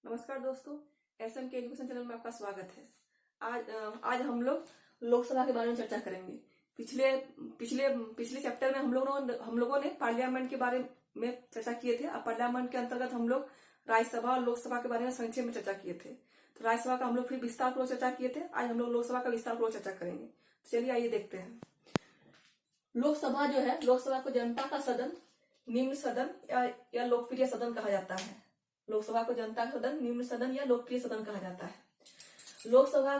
नमस्कार दोस्तों, एसएम के एजुकेशन चैनल में आपका स्वागत है। आज हम लोग लोकसभा के बारे में चर्चा करेंगे। पिछले पिछले पिछले चैप्टर में हम लोगों ने पार्लियामेंट के बारे में चर्चा किए थे। अब पार्लियामेंट के अंतर्गत हम लोग राज्यसभा और लोकसभा के बारे में संक्षेप में चर्चा किए थे। तो राज्यसभा का हम लोग फिर विस्तार पूर्वक चर्चा किए थे। आज हम लोग लोकसभा का विस्तार पूर्वक चर्चा करेंगे। तो चलिए आइए देखते हैं। लोकसभा जो है, लोकसभा को जनता का सदन, निम्न सदन या लोकप्रिय सदन कहा जाता है। लोकसभा को जनता का सदन, निम्न सदन या लोकप्रिय सदन कहा जाता है। लोकसभा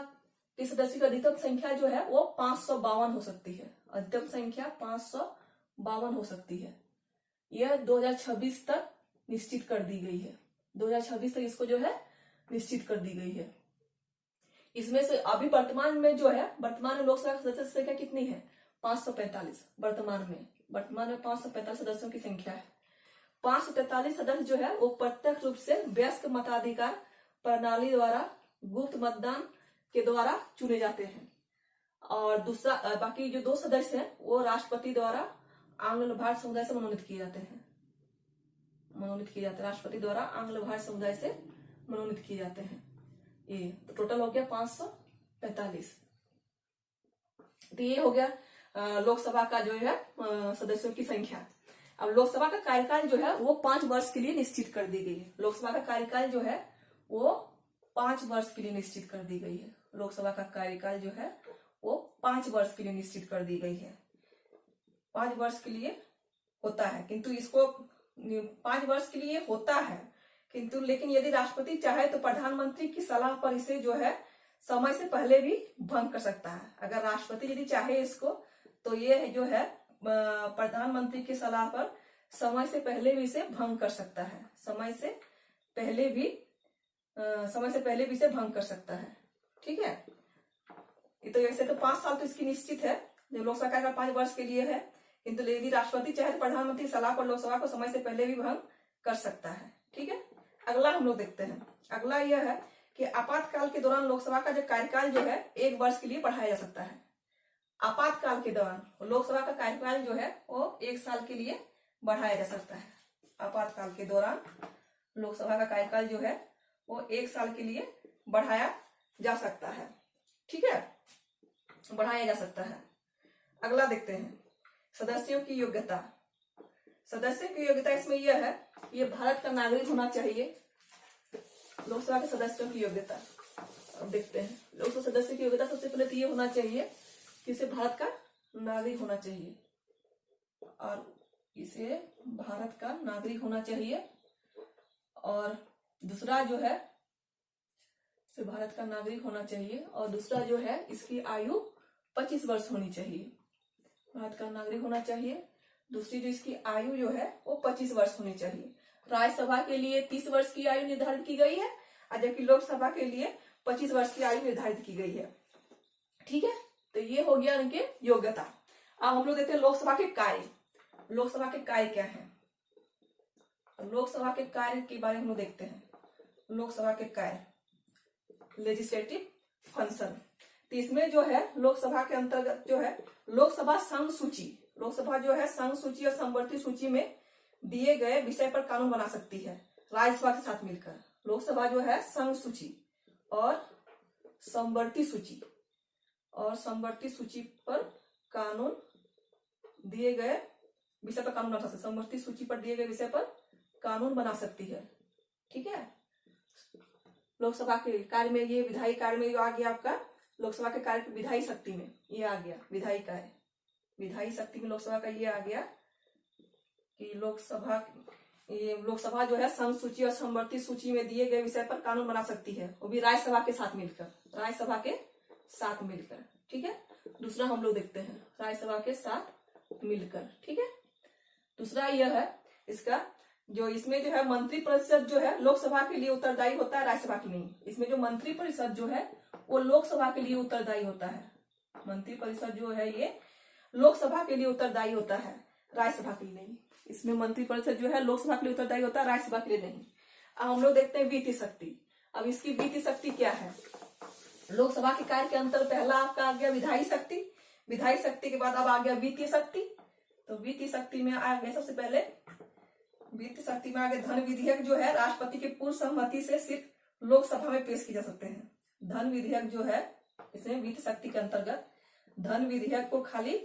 के सदस्यों की अधिकतम संख्या जो है वो 552 हो सकती है। अधिकतम संख्या 552 हो सकती है। यह 2026 तक निश्चित कर दी गई है। 2026 तक इसको जो है निश्चित कर दी गई है। इसमें से अभी वर्तमान में लोकसभा की सदस्य संख्या कितनी है? 545। वर्तमान में 545 सदस्यों की संख्या है। 543 सदस्य जो है वो प्रत्यक्ष रूप से वयस्क मताधिकार प्रणाली द्वारा गुप्त मतदान के द्वारा चुने जाते हैं। और दूसरा बाकी जो 2 सदस्य हैं वो राष्ट्रपति द्वारा आंग्ल भारत समुदाय से मनोनीत किए जाते हैं। राष्ट्रपति द्वारा आंग्ल भारत समुदाय से मनोनीत किए जाते हैं। ये तो टोटल हो गया 545। तो ये हो गया लोकसभा का जो है सदस्यों की संख्या। अब लोकसभा का कार्यकाल जो है वो 5 वर्ष के लिए निश्चित कर दी गई है। लोकसभा का कार्यकाल जो है वो 5 वर्ष के लिए निश्चित कर दी गई है। लोकसभा का कार्यकाल जो है वो 5 वर्ष के लिए निश्चित कर दी गई है। 5 वर्ष के लिए होता है, किंतु इसको 5 वर्ष के लिए होता है, किंतु लेकिन यदि राष्ट्रपति चाहे तो प्रधानमंत्री की सलाह पर इसे जो है समय से पहले भी भंग कर सकता है। अगर राष्ट्रपति यदि चाहे इसको तो ये जो है प्रधानमंत्री की सलाह पर समय से पहले भी इसे भंग कर सकता है। समय से पहले भी इसे भंग कर सकता है। ठीक है। तो ऐसे तो 5 साल तो इसकी निश्चित है, जो लोकसभा का 5 वर्ष के लिए है, किंतु यदि राष्ट्रपति चाहे तो प्रधानमंत्री सलाह पर लोकसभा को समय से पहले भी भंग कर सकता है। ठीक है। अगला हम लोग देखते हैं। अगला यह है कि आपातकाल के दौरान लोकसभा का जो कार्यकाल जो है 1 वर्ष के लिए बढ़ाया जा सकता है। आपातकाल के दौरान लोकसभा का कार्यकाल जो है वो 1 साल के लिए बढ़ाया जा सकता है। आपातकाल के दौरान लोकसभा का कार्यकाल जो है वो 1 साल के लिए बढ़ाया जा सकता है। ठीक है, बढ़ाया जा सकता है। अगला देखते हैं सदस्यों की योग्यता। सदस्यों की योग्यता इसमें यह है, ये भारत का नागरिक होना चाहिए। लोकसभा के सदस्यों की योग्यता अब देखते हैं। लोकसभा सदस्य की योग्यता सबसे पहले तो ये होना चाहिए कि इसे भारत का नागरिक होना चाहिए, और इसे भारत का नागरिक होना चाहिए। और दूसरा जो है इसे भारत का नागरिक होना चाहिए। और दूसरा जो है इसकी आयु 25 वर्ष होनी चाहिए। भारत का नागरिक होना चाहिए। दूसरी जो इसकी आयु जो है वो 25 वर्ष होनी चाहिए। राज्यसभा के लिए 30 वर्ष की आयु निर्धारित की गई है, और जबकि लोकसभा के लिए 25 वर्ष की आयु निर्धारित की गई है। ठीक है, तो ये हो गया इनके योग्यता। अब हम लोग देखते हैं लोकसभा के कार्य। लोकसभा के कार्य क्या है? लोकसभा के कार्य के बारे में हम लोग देखते हैं। लोकसभा के कार्य, लेजिस्लेटिव फंक्शन। तो इसमें जो है लोकसभा के अंतर्गत जो है लोकसभा संघ सूची, लोकसभा जो है संघ सूची और समवर्ती सूची में दिए गए विषय पर कानून बना सकती है राज्यसभा के साथ मिलकर। लोकसभा जो है संघ सूची और समवर्ती सूची पर कानून दिए गए विषय पर कानून बना सकती है। समवर्ती सूची पर दिए गए विषय पर कानून बना सकती है। ठीक है। लोकसभा के कार्य में ये विधायी कार्य में आ गया आपका। लोकसभा के कार्य विधायी शक्ति में ये आ गया विधायी कार्य। विधायी शक्ति में लोकसभा का ये आ गया कि लोकसभा जो है संघ सूची और समवर्ती सूची में दिए गए विषय पर कानून बना सकती है, वो भी राज्यसभा के साथ मिलकर। ठीक है। दूसरा हम लोग देखते हैं राज्यसभा के साथ मिलकर। ठीक है। दूसरा यह है इसका जो इसमें जो है मंत्री परिषद जो है लोकसभा के लिए उत्तरदायी होता है, राज्यसभा की नहीं। इसमें जो मंत्री परिषद जो है वो लोकसभा के लिए उत्तरदायी होता है। मंत्री परिषद जो है ये लोकसभा के लिए उत्तरदायी होता है, राज्यसभा के लिए नहीं। इसमें मंत्री परिषद जो है लोकसभा के लिए उत्तरदायी होता है, राज्यसभा के लिए नहीं। अब हम लोग देखते हैं वित्तीय शक्ति। अब इसकी वित्तीय शक्ति क्या है? लोकसभा के कार्य के अंतर पहला आपका आ गया विधायी शक्ति। विधायी शक्ति के बाद अब आ गया वित्तीय शक्ति। तो वित्तीय शक्ति में आ गया सबसे पहले वित्त शक्ति में आगे धन विधेयक जो है राष्ट्रपति की पूर्व सहमति से सिर्फ लोकसभा में पेश किए जा सकते हैं। धन विधेयक जो है, इसमें वित्त शक्ति के अंतर्गत धन विधेयक को खाली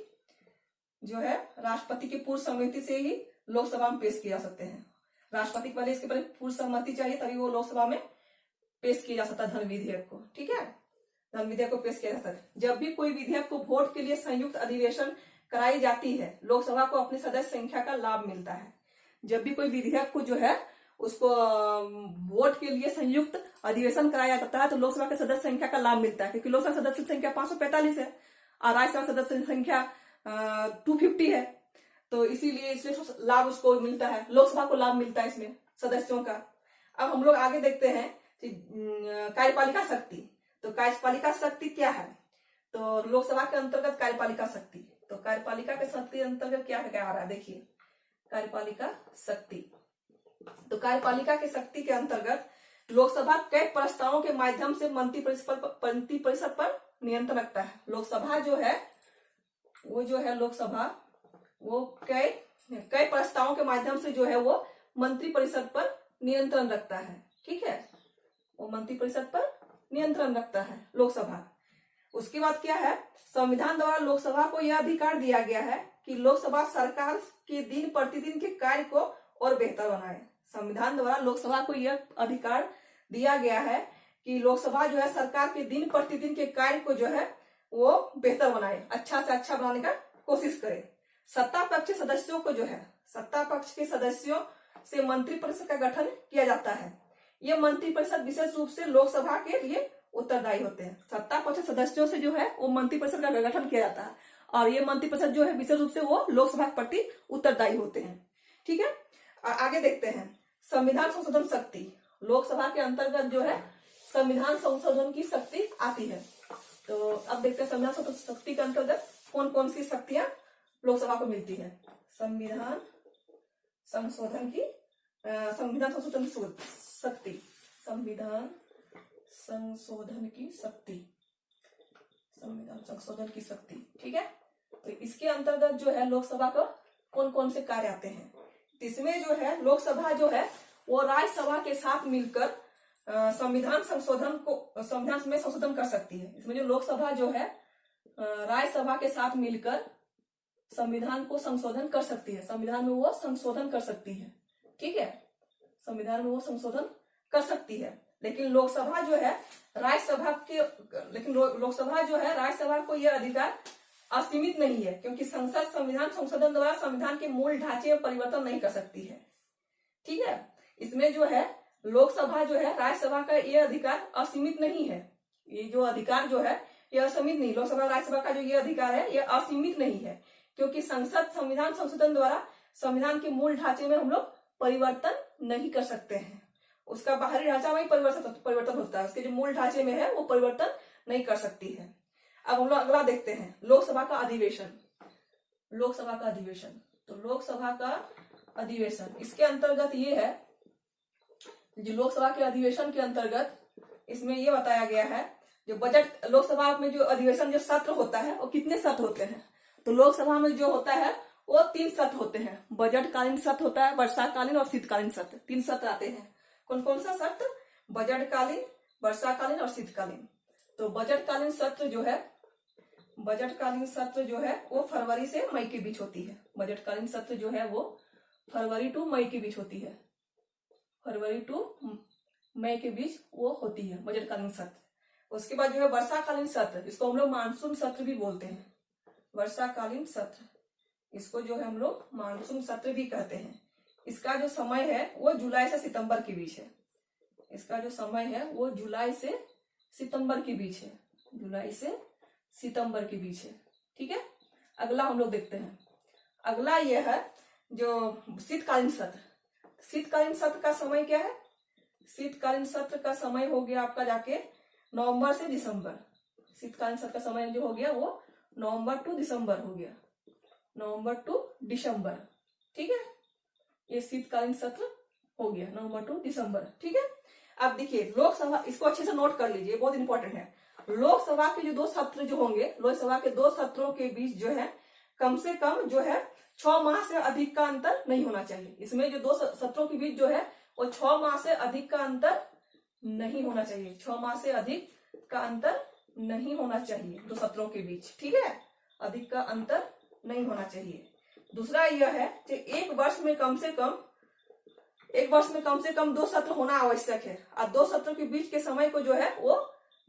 जो है राष्ट्रपति की पूर्व सहमति से ही लोकसभा में पेश किए जा सकते हैं। राष्ट्रपति के पहले इसके पहले पूर्व सहमति चाहिए, तभी वो लोकसभा में पेश किया जा सकता है धन विधेयक को। ठीक है, धन विधेयक को पेश किया जा सकता है। जब भी कोई विधेयक को वोट के लिए संयुक्त अधिवेशन कराई जाती है, लोकसभा को अपनी सदस्य संख्या का लाभ मिलता है। जब भी कोई विधेयक को जो है उसको वोट के लिए संयुक्त अधिवेशन कराया जाता है तो लोकसभा के सदस्य संख्या का लाभ मिलता है, क्योंकि लोकसभा सदस्य संख्या 545 है और राज्यसभा सदस्य संख्या 250 है, तो इसीलिए इसमें लाभ उसको मिलता है, लोकसभा को लाभ मिलता है इसमें सदस्यों का। अब हम लोग आगे देखते हैं कार्यपालिका शक्ति। तो कार्यपालिका शक्ति क्या है? तो लोकसभा के अंतर्गत कार्यपालिका शक्ति, तो कार्यपालिका के शक्ति अंतर्गत क्या क्या आ रहा है, देखिए कार्यपालिका शक्ति। तो कार्यपालिका के शक्ति के अंतर्गत लोकसभा कई प्रस्तावों के माध्यम से मंत्री परिषद पर नियंत्रण रखता है। लोकसभा जो है लोकसभा वो कई प्रस्तावों के माध्यम से जो है वो मंत्री परिषद पर नियंत्रण रखता है। ठीक है, वो मंत्री परिषद पर नियंत्रण रखता है लोकसभा। उसके बाद क्या है, संविधान द्वारा लोकसभा को यह अधिकार दिया गया है कि लोकसभा सरकार के दिन प्रतिदिन के कार्य को और बेहतर बनाए। संविधान द्वारा लोकसभा को यह अधिकार दिया गया है कि लोकसभा जो है सरकार के दिन प्रतिदिन के कार्य को जो है वो बेहतर बनाए, अच्छा से अच्छा बनाने का कोशिश करे। सत्ता पक्ष सदस्यों को जो है सत्ता पक्ष के सदस्यों से मंत्री परिषद का गठन किया जाता है। ये मंत्री परिषद विशेष रूप से लोकसभा के लिए उत्तरदायी होते हैं। सत्ता पक्ष सदस्यों से जो है वो मंत्री परिषद का गठन किया जाता है और ये मंत्री परिषद जो है विशेष रूप से वो लोकसभा के प्रति उत्तरदायी होते हैं। ठीक है, आगे देखते हैं संविधान संशोधन शक्ति। लोकसभा के अंतर्गत जो है संविधान संशोधन की शक्ति आती है। तो अब देखते हैं संविधान संशोधन शक्ति के अंतर्गत कौन कौन सी शक्तियां लोकसभा को मिलती है। संविधान संशोधन की शक्ति, संविधान संशोधन की शक्ति। ठीक है, तो इसके अंतर्गत जो है लोकसभा को कौन कौन से कार्य आते हैं। इसमें जो है लोकसभा जो है वो राज्यसभा के साथ मिलकर संविधान में संशोधन कर सकती है। इसमें जो लोकसभा जो है राज्यसभा के साथ मिलकर संविधान को संशोधन कर सकती है, संविधान में वो संशोधन कर सकती है। ठीक है, संविधान में वो संशोधन कर सकती है। लेकिन लोकसभा जो है राज्यसभा को यह अधिकार असीमित नहीं है, क्योंकि संसद संविधान संशोधन द्वारा संविधान के मूल ढांचे में परिवर्तन नहीं कर सकती है। ठीक है, इसमें जो है लोकसभा जो है राज्यसभा का यह अधिकार असीमित नहीं है। ये जो अधिकार जो है यह असीमित नहीं, लोकसभा राज्यसभा का जो ये अधिकार है यह असीमित नहीं है, क्योंकि संसद संविधान संशोधन द्वारा संविधान के मूल ढांचे में हम लोग परिवर्तन नहीं कर सकते हैं। उसका बाहरी ढांचा में परिवर्तन होता है, उसके जो मूल ढांचे में है वो परिवर्तन नहीं कर सकती है। अब हम लोग अगला देखते हैं लोकसभा का अधिवेशन। तो लोकसभा का अधिवेशन इसके अंतर्गत ये है, जो लोकसभा के अधिवेशन के अंतर्गत इसमें ये बताया गया है, जो बजट लोकसभा में जो अधिवेशन जो सत्र होता है वो कितने सत्र होते हैं। तो लोकसभा में जो होता है वो 3 सत्र होते हैं। बजट कालीन सत्र होता है, वर्षाकालीन और शीतकालीन सत्र, 3 सत्र आते हैं। कौन कौन सा सत्र? बजट कालीन, वर्षाकालीन और शीतकालीन। तो बजट कालीन सत्र जो है वो फरवरी से मई के बीच होती है। बजट कालीन सत्र जो है वो फरवरी टू मई के बीच होती है। फरवरी टू मई के बीच वो होती है बजट कालीन सत्र। उसके बाद जो है वर्षाकालीन सत्र, इसको हम लोग मानसून सत्र भी बोलते हैं। वर्षाकालीन सत्र, इसको जो है हम लोग मानसून सत्र भी कहते हैं। इसका जो समय है वो जुलाई से सितंबर के बीच है। इसका जो समय है वो जुलाई से सितंबर के बीच है। जुलाई से सितंबर के बीच है। ठीक है, अगला हम लोग देखते हैं। अगला यह है जो शीतकालीन सत्र। शीतकालीन सत्र का समय क्या है? शीतकालीन सत्र का समय हो गया आपका जाके नवंबर से दिसंबर। शीतकालीन सत्र का समय जो हो गया वो नवंबर टू दिसंबर हो गया, नवंबर टू दिसंबर। ठीक है, ये शीतकालीन सत्र हो गया नवंबर टू दिसंबर। ठीक है, अब देखिए लोकसभा, इसको अच्छे से नोट कर लीजिए, बहुत इंपॉर्टेंट है। लोकसभा के जो 2 सत्र जो होंगे, लोकसभा के 2 सत्रों के बीच जो है कम से कम जो है 6 माह से अधिक का अंतर नहीं होना चाहिए। इसमें जो 2 सत्रों के बीच जो है वो 6 माह से अधिक का अंतर नहीं होना चाहिए, 6 माह से अधिक का अंतर नहीं होना चाहिए दो सत्रों के बीच, ठीक है, अधिक का अंतर नहीं होना चाहिए। दूसरा यह है कि एक वर्ष में कम से कम 2 सत्र होना आवश्यक है, और 2 सत्र के बीच के समय को जो है वो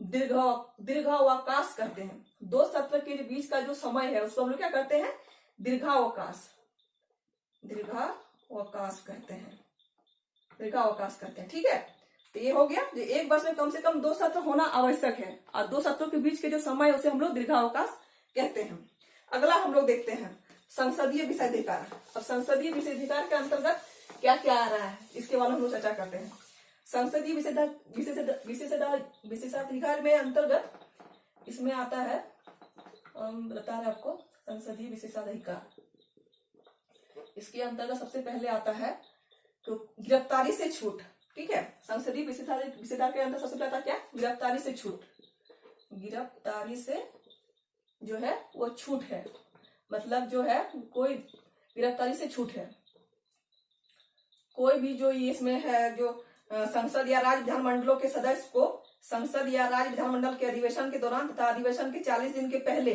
दीर्घावकाश कहते हैं। 2 सत्र के बीच का जो समय है उसको हम लोग क्या करते हैं, दीर्घावकाश कहते हैं, ठीक है। तो ये हो गया, जो एक वर्ष में कम से कम 2 सत्र होना आवश्यक है, और 2 सत्रों के बीच के जो समय है उसे हम लोग दीर्घावकाश कहते हैं। अगला हम लोग देखते हैं संसदीय विशेषाधिकार। अब संसदीय विशेषाधिकार के अंतर्गत क्या क्या आ रहा है इसके बारे में हम लोग चर्चा करते हैं। संसदीय विशेषाधिकार में अंतर्गत इसमें आता है, बता रहे आपको, संसदीय विशेषाधिकार, इसके अंतर्गत सबसे पहले आता है तो गिरफ्तारी से छूट, ठीक है। संसदीय विशेषाधिकार के अंदर सबसे पहले आता क्या, गिरफ्तारी से छूट। गिरफ्तारी से जो है वो छूट है, मतलब जो है कोई गिरफ्तारी से छूट है, कोई भी जो इसमें है जो संसद या राज्य विधानमंडलों के सदस्य को संसद या राज्य विधानमंडल के अधिवेशन के दौरान तथा अधिवेशन के 40 दिन के पहले,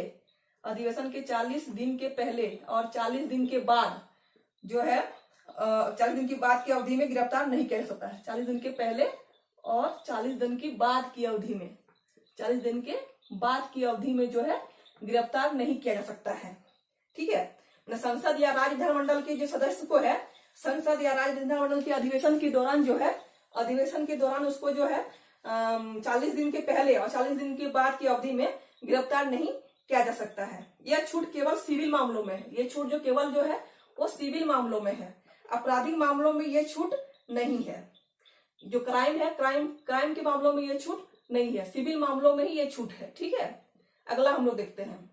अधिवेशन के 40 दिन के पहले और 40 दिन के बाद जो है 40 दिन की बाद की अवधि में गिरफ्तार नहीं किया जा सकता है। 40 दिन के पहले और 40 दिन की बाद की अवधि में, 40 दिन के बाद की अवधि में जो है गिरफ्तार नहीं किया जा सकता है, ठीक है। संसद या राज्य विधानमंडल के जो सदस्य को है, संसद या राज्य विधानमंडल के अधिवेशन के दौरान जो है, अधिवेशन के दौरान उसको जो है 40 दिन के पहले और 40 दिन के बाद की अवधि में गिरफ्तार नहीं किया जा सकता है। यह छूट केवल सिविल मामलों में है, ये छूट जो केवल जो है वो सिविल मामलों में है, आपराधिक मामलों में ये छूट नहीं है। जो क्राइम है, क्राइम के मामलों में ये छूट नहीं है, सिविल मामलों में ही ये छूट है, ठीक है। अगला हम लोग देखते हैं,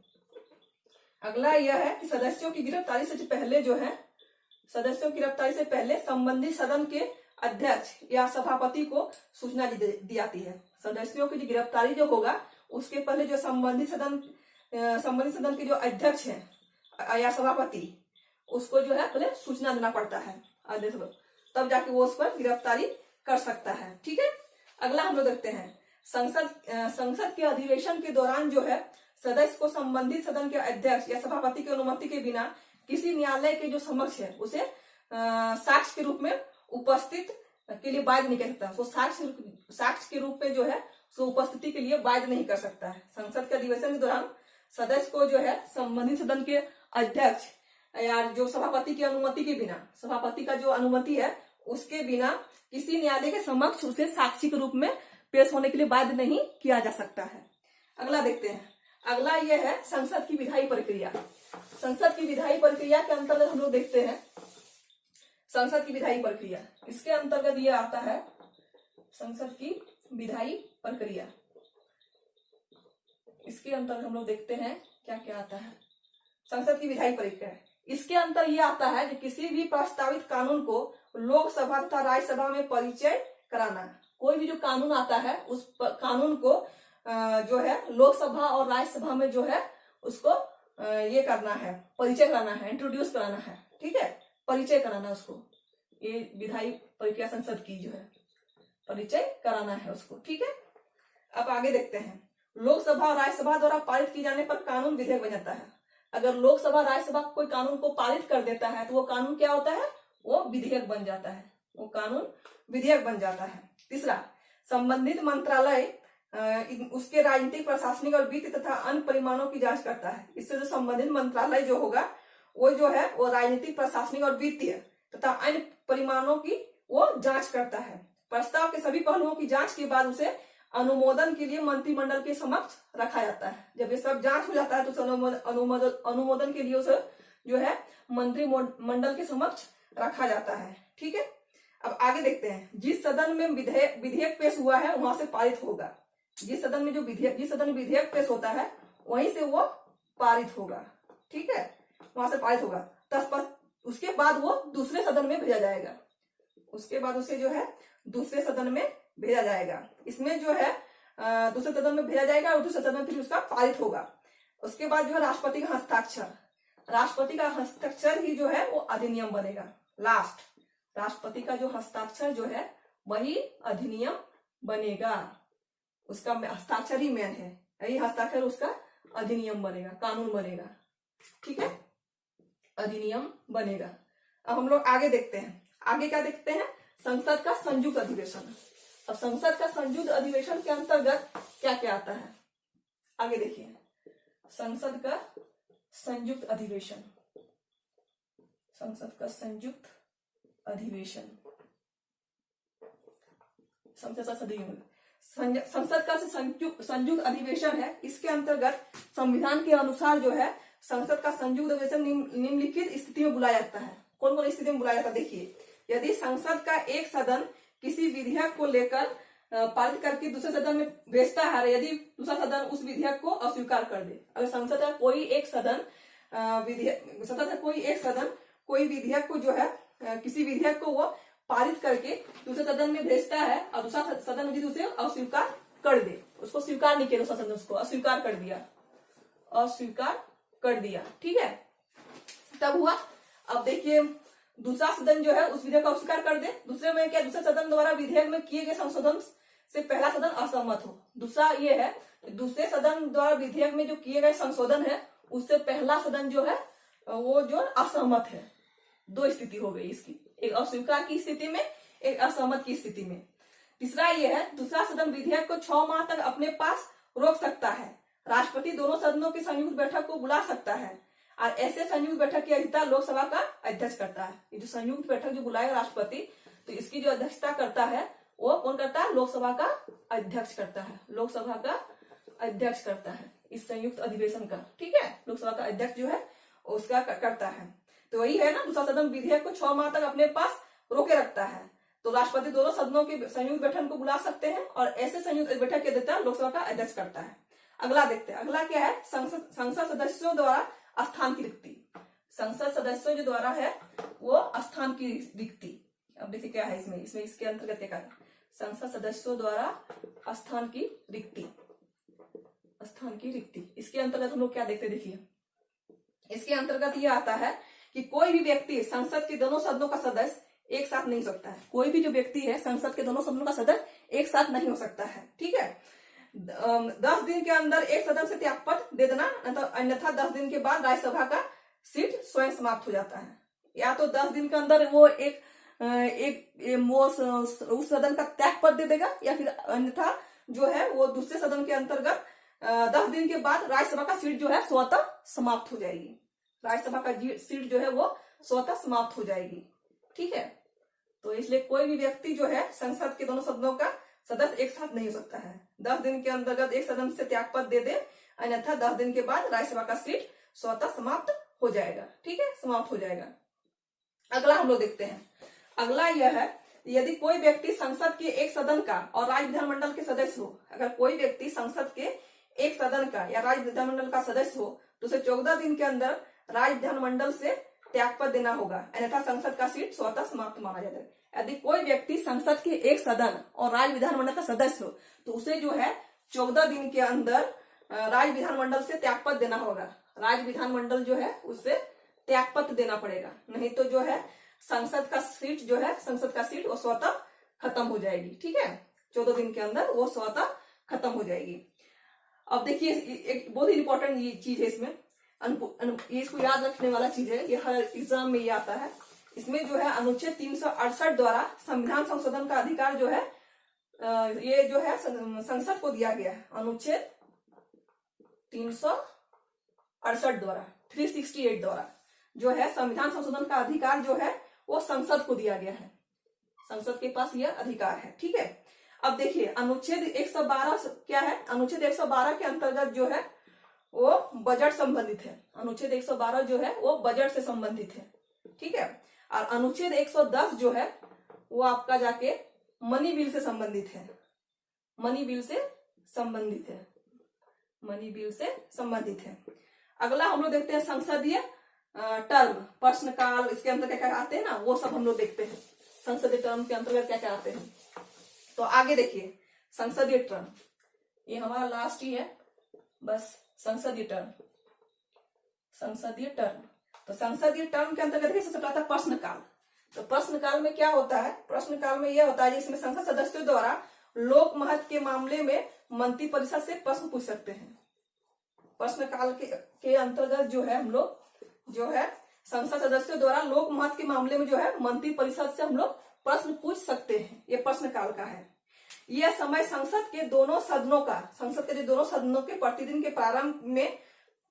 अगला यह है कि सदस्यों की गिरफ्तारी से पहले जो है, सदस्यों की गिरफ्तारी से पहले संबंधित सदन के अध्यक्ष या सभापति को सूचना दी जाती है। सदस्यों की जो गिरफ्तारी जो होगा उसके पहले जो संबंधित सदन के जो अध्यक्ष है या सभापति, उसको जो है पहले सूचना देना पड़ता है, तब जाके वो उस पर गिरफ्तारी कर सकता है, ठीक है। अगला हम लोग देखते हैं, संसद के अधिवेशन के दौरान जो है सदस्य को संबंधित सदन के अध्यक्ष या सभापति की अनुमति के बिना किसी न्यायालय के जो समक्ष है उसे साक्ष्य के रूप में उपस्थित के लिए बाध्य नहीं कर सकता, उसको साक्ष्य के रूप में जो है उसको उपस्थिति के लिए बाध्य नहीं कर सकता है। संसद के अधिवेशन के दौरान सदस्य को जो है संबंधित सदन के अध्यक्ष या जो सभापति की अनुमति के बिना, सभापति का जो अनुमति है उसके बिना किसी न्यायालय के समक्ष उसे साक्षी के रूप में पेश होने के लिए बाध्य नहीं किया जा सकता है। अगला देखते हैं, अगला यह है संसद की विधायी प्रक्रिया। संसद की विधायी प्रक्रिया के अंतर्गत हम लोग देखते हैं संसद की विधायी प्रक्रिया, इसके अंतर्गत ये आता है संसद की विधायी प्रक्रिया। इसके अंतर्गत हम लोग देखते हैं क्या क्या आता है संसद की विधायी प्रक्रिया। इसके अंतर ये आता है कि किसी भी प्रस्तावित कानून को लोकसभा तथा राज्यसभा में परिचय कराना। कोई भी जो कानून आता है उस कानून को जो है लोकसभा और राज्यसभा में जो है उसको ये करना है, परिचय कराना है, इंट्रोड्यूस कराना है, ठीक है, परिचय कराना उसको। ये विधायी प्रक्रिया संसद की जो है परिचय कराना है उसको, ठीक है। अब आगे देखते हैं, लोकसभा और राज्यसभा द्वारा पारित किए जाने पर कानून विधेयक बन जाता है। अगर लोकसभा राज्यसभा कोई कानून को पारित कर देता है तो वो कानून क्या होता है, वो विधेयक बन जाता है, वो कानून विधेयक बन जाता है। तीसरा, संबंधित मंत्रालय उसके राजनीतिक, प्रशासनिक और वित्त तथा अन्य परिमाणों की जांच करता है। इससे जो संबंधित मंत्रालय जो होगा वो जो है वो राजनीतिक, प्रशासनिक और वित्तीय तथा अन्य परिमाणों की वो जांच करता है। प्रस्ताव के सभी पहलुओं की जांच के बाद उसे अनुमोदन के लिए मंत्रिमंडल के समक्ष रखा जाता है। जब ये सब जांच हो जाता है तो अनुमोदन के लिए उसे जो है मंत्रिमंडल के समक्ष रखा जाता है, ठीक है। अब आगे देखते हैं, जिस सदन में विधेयक पेश हुआ है वहां से पारित होगा। जिस सदन में विधेयक पेश होता है वहीं से वो पारित होगा, ठीक है, वहां से पारित होगा। उसके बाद वो दूसरे सदन में भेजा जाएगा, उसके बाद उसे जो है दूसरे सदन में भेजा जाएगा। इसमें जो है दूसरे सदन में भेजा जाएगा और दूसरे सदन में फिर उसका पारित होगा। उसके बाद जो है राष्ट्रपति का हस्ताक्षर, राष्ट्रपति का हस्ताक्षर ही जो है वो अधिनियम बनेगा। लास्ट, राष्ट्रपति का जो हस्ताक्षर जो है वही अधिनियम बनेगा, उसका हस्ताक्षर ही मेन है, यही हस्ताक्षर उसका अधिनियम बनेगा, कानून बनेगा। ठीक है, अधिनियम बनेगा। अब हम लोग आगे देखते हैं, आगे क्या देखते हैं, संसद का संयुक्त अधिवेशन। अब संसद का संयुक्त अधिवेशन के अंतर्गत क्या क्या आता है, आगे देखिए। संसद का संयुक्त अधिवेशन, संसद का संयुक्त अधिवेशन, संसद का संयुक्त अधिवेशन है, इसके अंतर्गत संविधान के अनुसार जो है संसद का संयुक्त अधिवेशन निम्नलिखित स्थिति में बुलाया जाता है। कौन कौन स्थिति में बुलाया जाता है, देखिए। यदि संसद का एक सदन किसी विधेयक को लेकर पारित करके दूसरे सदन में भेजता है, यदि दूसरा सदन उस विधेयक को अस्वीकार कर दे, अगर संसद का कोई एक सदन कोई विधेयक को जो है किसी विधेयक को वो पारित करके दूसरे सदन में भेजता है और दूसरा सदन यदि उसे अस्वीकार कर दे, उसको स्वीकार नहीं किया, दूसरा सदन उसको अस्वीकार कर दिया, अस्वीकार कर दिया, ठीक है, तब हुआ। अब देखिए दूसरा सदन जो है उस विधेयक को अस्वीकार कर दे, दूसरे में क्या, दूसरे सदन द्वारा विधेयक में किए गए संशोधन से पहला सदन असहमत हो। दूसरा ये है, दूसरे सदन द्वारा विधेयक में जो किए गए संशोधन है उससे पहला सदन जो है वो जो असहमत है। दो स्थिति हो गई इसकी, एक अस्वीकार की स्थिति में, एक असहमत की स्थिति में। तीसरा ये है, दूसरा सदन विधेयक को 6 माह तक अपने पास रोक सकता है। राष्ट्रपति दोनों सदनों की संयुक्त बैठक को बुला सकता है और ऐसे संयुक्त बैठक की अध्यक्षता लोकसभा का अध्यक्ष करता है। ये जो संयुक्त बैठक जो बुलाएगा राष्ट्रपति, तो इसकी जो अध्यक्षता करता है वो कौन करता है, लोकसभा का अध्यक्ष करता है, लोकसभा का अध्यक्ष करता है इस संयुक्त अधिवेशन का, ठीक है, लोकसभा का अध्यक्ष जो है उसका करता है। तो वही है ना, दूसरा सदन विधेयक को 6 माह तक अपने पास रोके रखता है, तो राष्ट्रपति दोनों सदनों की संयुक्त बैठक को बुला सकते हैं और ऐसे संयुक्त बैठक की अध्यक्षता लोकसभा का अध्यक्ष करता है। अगला देखते हैं, अगला क्या है, संसद सदस्यों द्वारा स्थान की रिक्ति। संसद सदस्यों जो द्वारा है वो स्थान की रिक्ति। अब देखिए क्या है इसमें इसके अंतर्गत क्या है, संसद सदस्यों द्वारा स्थान की रिक्ति, स्थान की रिक्ति। इसके अंतर्गत हम लोग क्या देखते, देखिए इसके अंतर्गत ये आता है कि कोई भी व्यक्ति संसद के दोनों सदनों का सदस्य एक साथ नहीं हो सकता है। कोई भी जो व्यक्ति है संसद के दोनों सदनों का सदस्य एक साथ नहीं हो सकता है, ठीक है। 10 दिन के अंदर एक सदन से त्यागपत्र दे देना, अन्यथा 10 दिन के बाद राज्यसभा का सीट स्वयं समाप्त हो जाता है। या तो 10 दिन के अंदर वो उस सदन का त्यागपत्र दे देगा, या फिर अन्यथा जो है वो दूसरे सदन के अंतर्गत 10 दिन के बाद राज्यसभा का सीट जो है स्वतः समाप्त हो जाएगी। राज्यसभा का सीट जो है वो स्वतः समाप्त हो जाएगी, ठीक है। तो इसलिए कोई भी व्यक्ति जो है संसद के दोनों सदनों का सदस्य एक साथ नहीं हो सकता है। 10 दिन के अंतर्गत एक सदन से त्यागपत्र दे दे, अन्यथा 10 दिन के बाद राज्यसभा का सीट स्वतः समाप्त हो जाएगा, ठीक है, समाप्त हो जाएगा। अगला हम लोग देखते हैं, अगला यह है, यदि कोई व्यक्ति संसद के एक सदन का और राज्य विधानमंडल के सदस्य हो, अगर कोई व्यक्ति संसद के एक सदन का या राज्य विधानमंडल का सदस्य हो तो उसे 14 दिन के अंदर राज्य विधानमंडल से त्यागपत्र देना होगा, अन्यथा संसद का सीट स्वतः समाप्त माना जाता है। यदि कोई व्यक्ति संसद के एक सदन और राज्य विधानमंडल का सदस्य हो तो उसे जो है 14 दिन के अंदर राज्य विधानमंडल से त्यागपत्र देना होगा। राज्य विधानमंडल जो है उससे त्यागपत्र देना पड़ेगा, नहीं तो जो है संसद का सीट वो स्वतः खत्म हो जाएगी, ठीक है। 14 दिन के अंदर वो स्वतः खत्म हो जाएगी। अब देखिए एक बहुत ही इंपॉर्टेंट ये चीज है इसमें, ये इसको याद रखने वाला चीज है, ये हर एग्जाम में ये आता है। इसमें जो है अनुच्छेद 368 द्वारा संविधान संशोधन का अधिकार जो है ये जो है संसद को दिया गया है। अनुच्छेद 368 द्वारा 368 द्वारा जो है संविधान संशोधन का अधिकार जो है वो संसद को दिया गया है, संसद के पास यह अधिकार है, ठीक है। अब देखिए अनुच्छेद 112 क्या है, अनुच्छेद 112 के अंतर्गत जो है वो बजट संबंधित है। अनुच्छेद 112 जो है वो बजट से संबंधित है, ठीक है। और अनुच्छेद 110 जो है वो आपका जाके मनी बिल से संबंधित है, मनी बिल से संबंधित है, मनी बिल से संबंधित है। अगला हम लोग देखते हैं संसदीय टर्म, प्रश्नकाल, इसके अंतर्गत क्या क्या आते हैं ना, वो सब हम लोग देखते हैं। संसदीय टर्म के अंतर्गत क्या क्या आते हैं, तो आगे देखिए संसदीय टर्म, ये हमारा लास्ट ही है बस। संसदीय टर्म, संसदीय टर्म, तो संसदीय टर्म के अंतर्गत देखिए सबसे पहला था प्रश्नकाल। तो प्रश्नकाल में क्या होता है, प्रश्नकाल में यह होता है जिसमें संसद सदस्यों द्वारा लोक महत्व के मामले में मंत्रिपरिषद से प्रश्न पूछ सकते हैं। प्रश्नकाल के अंतर्गत जो है हम लोग जो है संसद सदस्यों द्वारा लोक महत्व के मामले में जो है मंत्रिपरिषद से हम लोग प्रश्न पूछ सकते हैं। ये प्रश्नकाल का है। यह समय संसद के दोनों सदनों का, संसद के जो दोनों सदनों के प्रतिदिन के प्रारंभ में,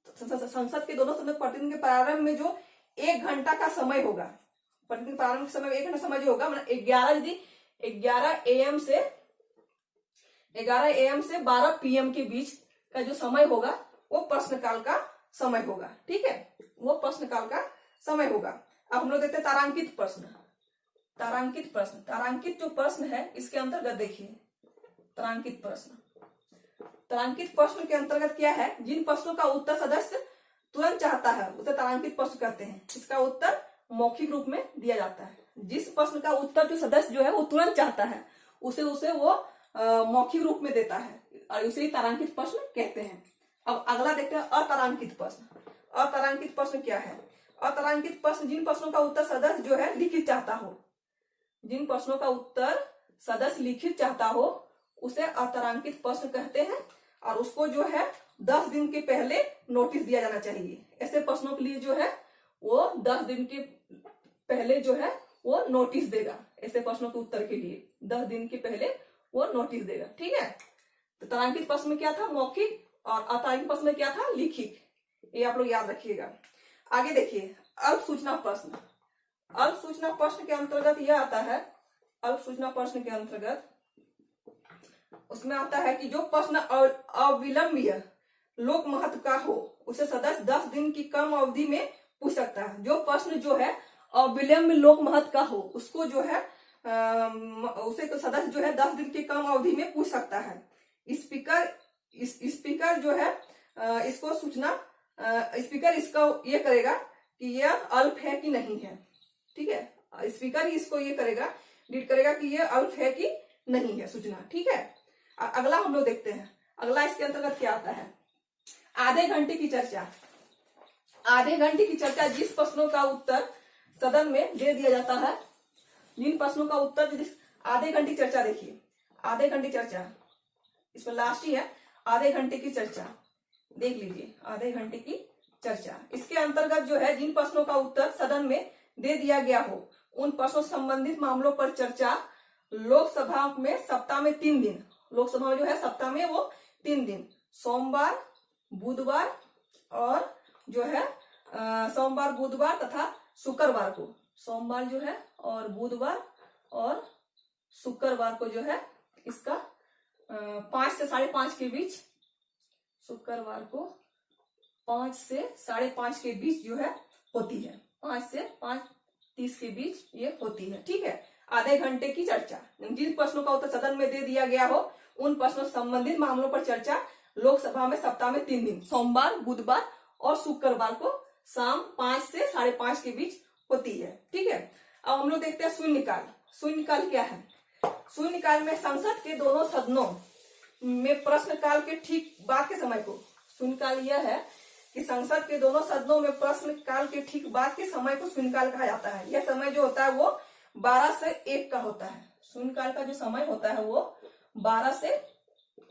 संसद के दोनों सदनों प्रतिदिन के प्रारंभ में जो 1 घंटा का समय होगा, प्रतिदिन प्रारंभ के समय में 1 घंटा समय जो होगा, मतलब 11 AM से 12 PM के बीच का जो समय होगा वो प्रश्नकाल का समय होगा। ठीक है, वो प्रश्नकाल का समय होगा। अब हम लोग देखते हैं तारांकित प्रश्न। तारांकित जो प्रश्न है इसके अंतर्गत देखिए, तारांकित प्रश्न के अंतर्गत क्या है, जिन प्रश्नों का उत्तर सदस्य तुरंत चाहता है उसे तारांकित प्रश्न कहते हैं। इसका उत्तर मौखिक रूप में दिया जाता है। जिस प्रश्न का उत्तर जो सदस्य जो है वो तुरंत चाहता है उसे वो मौखिक रूप में देता है और उसे ही तारांकित प्रश्न कहते हैं। अब अगला देखते हैं अतारांकित प्रश्न। अतारांकित प्रश्न क्या है? अतारांकित प्रश्न जिन प्रश्नों का उत्तर सदस्य जो है लिखित चाहता हो, जिन प्रश्नों का उत्तर सदस्य लिखित चाहता हो उसे अतारांकित प्रश्न कहते हैं और उसको जो है 10 दिन के पहले नोटिस दिया जाना चाहिए। ऐसे प्रश्नों के लिए जो है वो 10 दिन के पहले जो है वो नोटिस देगा। ऐसे प्रश्नों के उत्तर के लिए 10 दिन के पहले वो नोटिस देगा। ठीक है, तो तारांकित प्रश्न में क्या था, मौखिक, और अतारांकित प्रश्न में क्या था, लिखित। ये आप लोग याद रखिएगा। आगे देखिए अल्प सूचना प्रश्न। अल्प सूचना प्रश्न के अंतर्गत यह आता है, अल्प सूचना प्रश्न के अंतर्गत उसमें आता है कि जो प्रश्न अविलंबीय लोक महत्व का हो उसे सदस्य 10 दिन की कम अवधि में पूछ सकता है। जो प्रश्न जो है अविलंब लोक महत्व का हो उसको जो है उसे तो सदस्य जो है 10 दिन की कम अवधि में पूछ सकता है। स्पीकर जो है इसको सूचना, स्पीकर इसका ये करेगा कि यह अल्प है कि नहीं है। ठीक है, स्पीकर ही इसको ये करेगा, रीड करेगा कि यह अल्प है कि नहीं है सूचना। ठीक है, अगला हम लोग देखते हैं। अगला इसके अंतर्गत क्या आता है, आधे घंटे की चर्चा। आधे घंटे की चर्चा जिस प्रश्नों का उत्तर सदन में दे दिया जाता है, जिन प्रश्नों का उत्तर आधे घंटे की चर्चा। देखिए आधे घंटे चर्चा, इसमें लास्ट ही है, आधे घंटे की चर्चा देख लीजिए। आधे घंटे की चर्चा, इसके अंतर्गत जो है जिन प्रश्नों का उत्तर सदन में दे दिया गया हो उन प्रश्नों संबंधित मामलों पर चर्चा लोकसभा में सप्ताह में 3 दिन, लोकसभा में जो है सप्ताह में वो 3 दिन, सोमवार, बुधवार और जो है सोमवार, बुधवार तथा शुक्रवार को, सोमवार जो है और बुधवार और शुक्रवार को जो है इसका 5 से 5:30 के बीच, शुक्रवार को 5 से 5:30 के बीच जो है होती है, 5 से 5:30 के बीच ये होती है। ठीक है, आधे घंटे की चर्चा, जिन प्रश्नों का उत्तर सदन में दे दिया गया हो उन प्रश्नों संबंधित मामलों पर चर्चा लोकसभा में सप्ताह में 3 दिन, सोमवार, बुधवार और शुक्रवार को शाम 5 से 5:30 के बीच होती है। ठीक है, अब हम लोग देखते हैं शून्यकाल। शून्यकाल क्या है? शून्यकाल में संसद के दोनों सदनों में प्रश्नकाल के ठीक बाद के समय को, शून्यकाल यह है कि संसद के दोनों सदनों में प्रश्नकाल के ठीक बाद के समय को शून्यकाल कहा जाता है। यह समय जो होता है वो 12 से 1 का होता है। शून्यकाल का जो समय होता है वो 12 से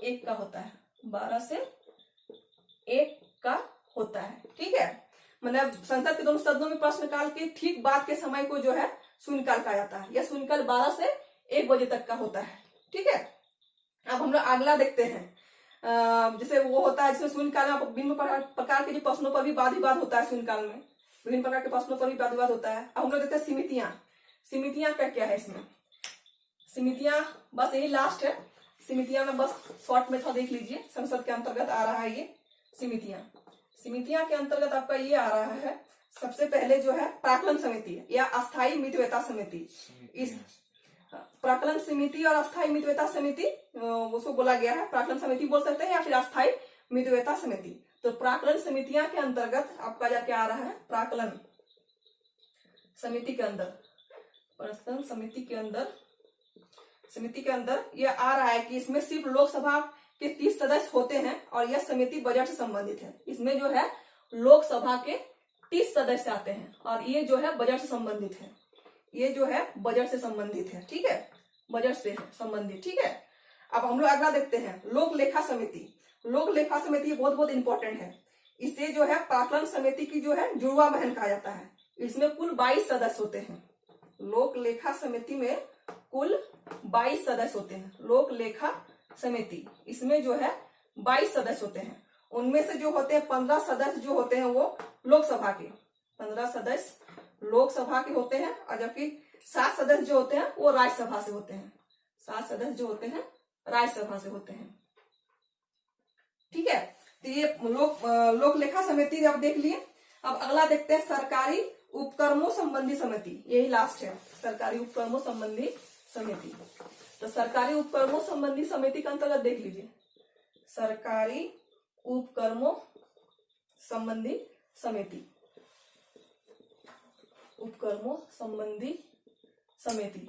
1 का होता है, 12 से 1 का होता है। ठीक है, मतलब संसद के दोनों सदनों में प्रश्नकाल के ठीक बाद के समय को जो है शून्यकाल कहा जाता है। यह शून्यकाल 12 से 1 बजे तक का होता है। ठीक है, अब हम लोग अगला देखते हैं। जैसे वो होता है जिसमें शून्यकाल में विभिन्न प्रकार के जो प्रश्नों पर भी वाद विवाद होता है, शून्यकाल में विभिन्न प्रकार के प्रश्नों पर भी वाद विवाद होता है। अब हम लोग देखते हैं समितियां। समितियां क्या है इसमें? समितियां बस यही लास्ट है। समितियां में बस शॉर्ट में था, देख लीजिए, संसद के अंतर्गत आ रहा है ये समितियां। समितियां के अंतर्गत आपका ये आ रहा है, सबसे पहले जो है प्राक्कलन समिति या अस्थायी मितव्ययता समिति। इस प्राक्कलन समिति और अस्थायी मितव्ययता समिति उसको बोला गया है, प्राक्कलन समिति बोल सकते हैं या फिर अस्थायी मितव्ययता समिति। तो प्राक्कलन समितियां के अंतर्गत आपका क्या आ रहा है, प्राक्कलन समिति के अंदर, प्राक्कलन समिति के अंदर यह आ रहा है कि इसमें सिर्फ लोकसभा के 30 सदस्य होते हैं और यह समिति बजट से संबंधित है। इसमें जो है लोकसभा के 30 सदस्य आते हैं और ये जो है बजट से संबंधित है, ये जो है बजट से संबंधित है। ठीक है, बजट से संबंधित। ठीक है, अब हम लोग अगला देखते हैं लोक लेखा समिति। लोक लेखा समिति बहुत बहुत इंपॉर्टेंट है। इसे जो है प्राक्कलन समिति की जो है जुड़वा बहन कहा जाता है। इसमें कुल 22 सदस्य होते हैं। लोक लेखा समिति में कुल 22 सदस्य होते हैं। लोक लेखा समिति इसमें जो है 22 सदस्य होते हैं। उनमें से जो होते हैं 15 सदस्य जो होते हैं वो लोकसभा के, 15 सदस्य लोकसभा के होते हैं, और जबकि 7 सदस्य जो होते हैं वो राज्यसभा से होते हैं। 7 सदस्य जो होते हैं राज्यसभा से होते हैं। ठीक है, तो ये लोक लेखा समिति आप देख लिए। अब अगला देखते हैं सरकारी उपक्रमों संबंधी समिति, यही लास्ट है, सरकारी उपक्रमों संबंधी समिति। तो सरकारी उपक्रमों संबंधी समिति के अंतर्गत देख लीजिए, सरकारी उपक्रमों संबंधी समिति, उपक्रमों संबंधी समिति।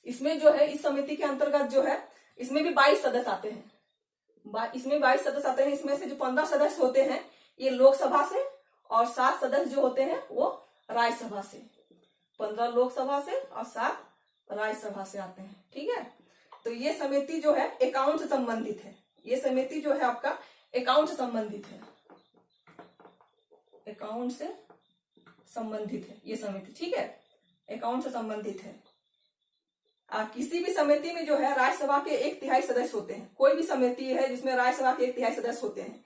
इसमें जो है इस समिति के अंतर्गत जो है इसमें भी 22 सदस्य आते हैं। इसमें 22 सदस्य आते हैं। इसमें से जो 15 सदस्य होते हैं ये लोकसभा से, और 7 सदस्य जो होते हैं वो राज्यसभा से। 15 लोकसभा से और 7 राज्यसभा से आते हैं। ठीक है, तो ये समिति जो है अकाउंट से संबंधित है। ये समिति जो है आपका अकाउंट से संबंधित है, अकाउंट से संबंधित है ये समिति। ठीक है, अकाउंट से संबंधित है। किसी भी समिति में जो है राज्यसभा के 1/3 सदस्य होते हैं। कोई भी समिति है जिसमें राज्यसभा के 1/3 सदस्य होते हैं।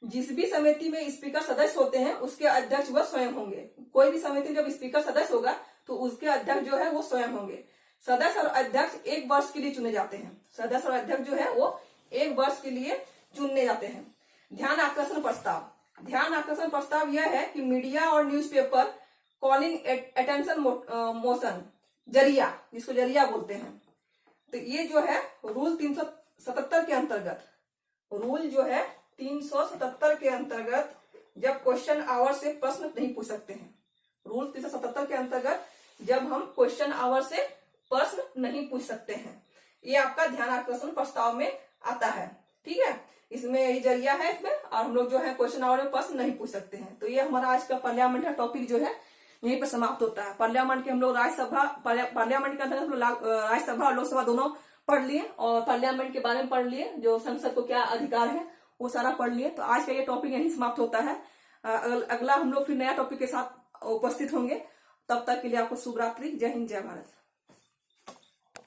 जिस भी समिति में स्पीकर सदस्य होते हैं उसके अध्यक्ष वह स्वयं होंगे। कोई भी समिति में जब स्पीकर सदस्य होगा तो उसके अध्यक्ष जो है वो स्वयं होंगे। सदस्य और अध्यक्ष 1 वर्ष के लिए चुने जाते हैं। सदस्य और अध्यक्ष जो है वो 1 वर्ष के लिए चुने जाते हैं। ध्यान आकर्षण प्रस्ताव। ध्यान आकर्षण प्रस्ताव यह है कि मीडिया और न्यूज़पेपर कॉलिंग अटेंशन मोशन, जरिया, जिसको जरिया बोलते हैं, तो ये जो है रूल 377 के अंतर्गत, रूल जो है 377 के अंतर्गत जब क्वेश्चन आवर से प्रश्न नहीं पूछ सकते हैं। रूल 377 के अंतर्गत जब हम क्वेश्चन आवर से प्रश्न नहीं पूछ सकते हैं, ये आपका ध्यान आकर्षण प्रस्ताव में आता है। ठीक है, इसमें यही जरिया है इसमें, और हम लोग जो है क्वेश्चन आवर में प्रश्न नहीं पूछ सकते हैं। तो ये हमारा आज का पार्लियामेंट का टॉपिक जो है यहीं पर समाप्त होता है। पार्लियामेंट के हम लोग पार्लियामेंट के अंदर हम लोग राज्यसभा और लोकसभा दोनों पढ़ लिए, और पार्लियामेंट के बारे में पढ़ लिए, जो संसद को क्या अधिकार है वो सारा पढ़ लिए। तो आज का ये टॉपिक यहीं समाप्त होता है। अगला हम लोग फिर नया टॉपिक के साथ उपस्थित होंगे। तब तक के लिए आपको शुभ रात्रि। जय हिंद, जय भारत।